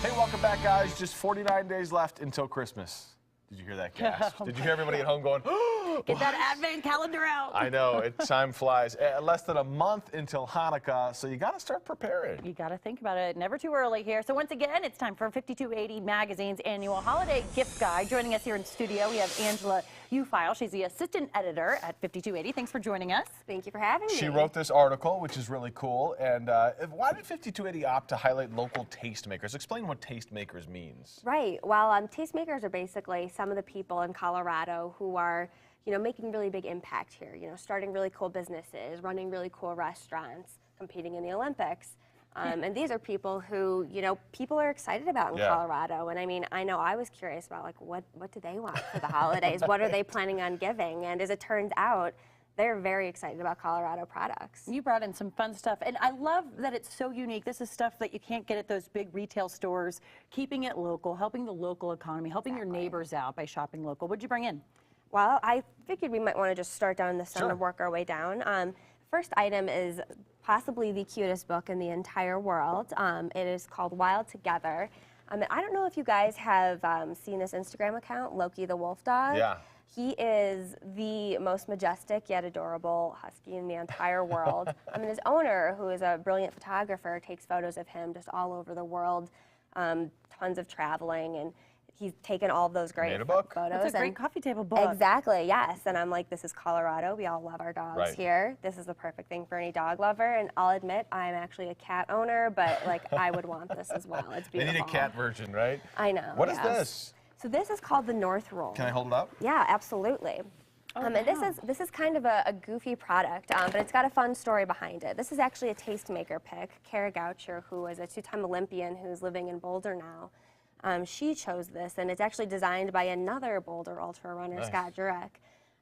Hey, welcome back, guys. Just 49 days left until Christmas. Did you hear that gasp? Did you hear everybody at home going, Get that advent calendar out. I know, time flies. Less than a month until Hanukkah, so you got to start preparing. You got to think about it. Never too early here. So once again, it's time for 5280 Magazine's annual holiday gift guide. Joining us here in studio, we have Angela Ufile. She's the assistant editor at 5280. Thanks for joining us. Thank you for having me. She wrote this article, which is really cool. And why did 5280 opt to highlight local tastemakers? Explain what tastemakers means. Right. Well, tastemakers are basically some of the people in Colorado who are, making really big impact here. Starting really cool businesses, running really cool restaurants, competing in the Olympics. And these are people who, people are excited about in Colorado. And I mean, I know I was curious about, like, what do they want for the holidays? What are they planning on giving? And as it turns out, they're very excited about Colorado products. You brought in some fun stuff, and I love that it's so unique. This is stuff that you can't get at those big retail stores, keeping it local, helping the local economy, helping your neighbors out by shopping local. What'd you bring in? Well, I figured we might want to just start down the center and work our way down. First item is possibly the cutest book in the entire world. It is called Wild Together. I don't know if you guys have seen this Instagram account, Loki the Wolf Dog. Yeah. He is the most majestic yet adorable husky in the entire world. His owner, who is a brilliant photographer, takes photos of him just all over the world, tons of traveling, and he's taken all of those great photos. That's a great coffee table book. Exactly, yes. And I'm like, this is Colorado. We all love our dogs here. This is the perfect thing for any dog lover. And I'll admit, I'm actually a cat owner, but like, I would want this as well. It's beautiful. They need a cat version, right? I know. What is this? So this is called the North Roll. Can I hold it up? Yeah, absolutely. And this is kind of a goofy product, but it's got a fun story behind it. This is actually a tastemaker pick. Kara Goucher, who is a two-time Olympian who's living in Boulder now, she chose this, and it's actually designed by another Boulder ultra runner, Scott Jurek.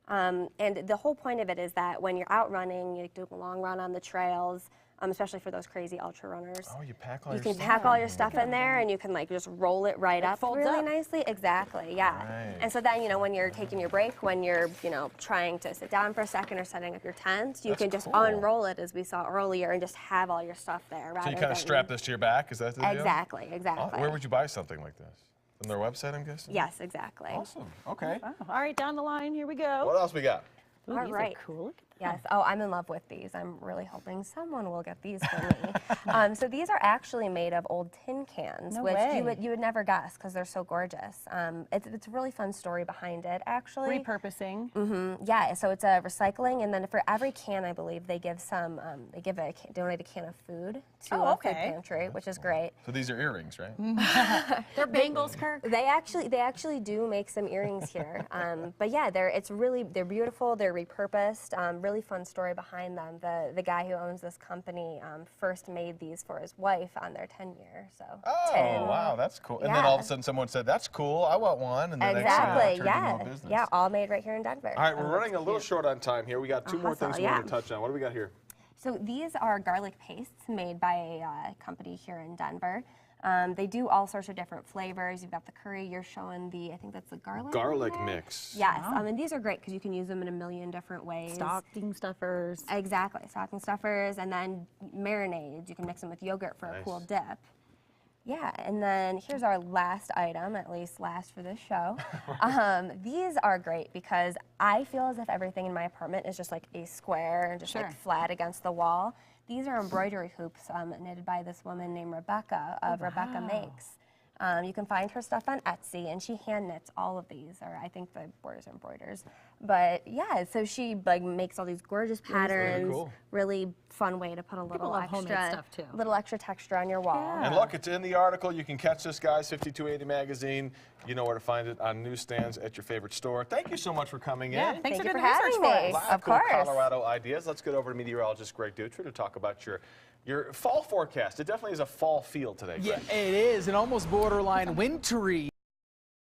And the whole point of it is that when you're out running, you do a long run on the trails, especially for those crazy ultra runners. Oh, you pack all your You stuff. can pack all your stuff in there, and you can like just roll it right up really nicely. Exactly, yeah. Right. And so then, when you're taking your break, when you're, trying to sit down for a second or setting up your tent, you can just unroll it, as we saw earlier, and just have all your stuff there. So you kind of strap this to your back? Is that the deal? Exactly. Where would you buy something like this? From their website, I'm guessing? Yes, exactly. Awesome. Okay. Wow. All right, down the line, here we go. What else we got? Ooh, All these right. are cool. Look at Yes. Oh, I'm in love with these. I'm really hoping someone will get these for me. So these are actually made of old tin cans, No which way. you would never guess because they're so gorgeous. It's a really fun story behind it, actually. repurposing. Yeah. So it's a recycling, and then for every can, I believe they give donate a can of food to a food pantry, which is great. So these are earrings, right? They're bangles, Kirk. They actually do make some earrings here, but yeah, they're beautiful. They're repurposed. Really fun story behind them. The guy who owns this company first made these for his wife on their 10-year. So. Oh, wow, that's cool. And then all of a sudden, someone said, "That's cool. I want one." And then exactly. turned into a business. Yeah, all made right here in Denver. All right, we're running a little short on time here. We got two more things we want to touch on. What do we got here? So these are garlic pastes made by a company here in Denver. They do all sorts of different flavors. You've got the curry. You're showing I think that's the garlic. Garlic mix. Yes. And these are great because you can use them in a million different ways. Stocking stuffers. Exactly. Stocking stuffers, and then marinades. You can mix them with yogurt for a cool dip. Yeah, and then here's our last item, at least last for this show. These are great because I feel as if everything in my apartment is just like a square and just like flat against the wall. These are embroidery hoops knitted by this woman named Rebecca of Rebecca Makes. You can find her stuff on Etsy, and she hand knits all of these, or I think the borders are embroiders. But yeah, so she makes all these gorgeous patterns. Really fun way to put a little extra texture on your wall. Yeah. And look, it's in the article. You can catch this, guys. 5280 Magazine. You know where to find it on newsstands at your favorite store. Thank you so much for coming in. Thanks for doing the having research for us. me. A lot Of cool course. Colorado ideas. Let's get over to meteorologist Greg Dutra to talk about your fall forecast. It definitely is a fall feel today, Greg. Yeah, it is, an almost borderline wintry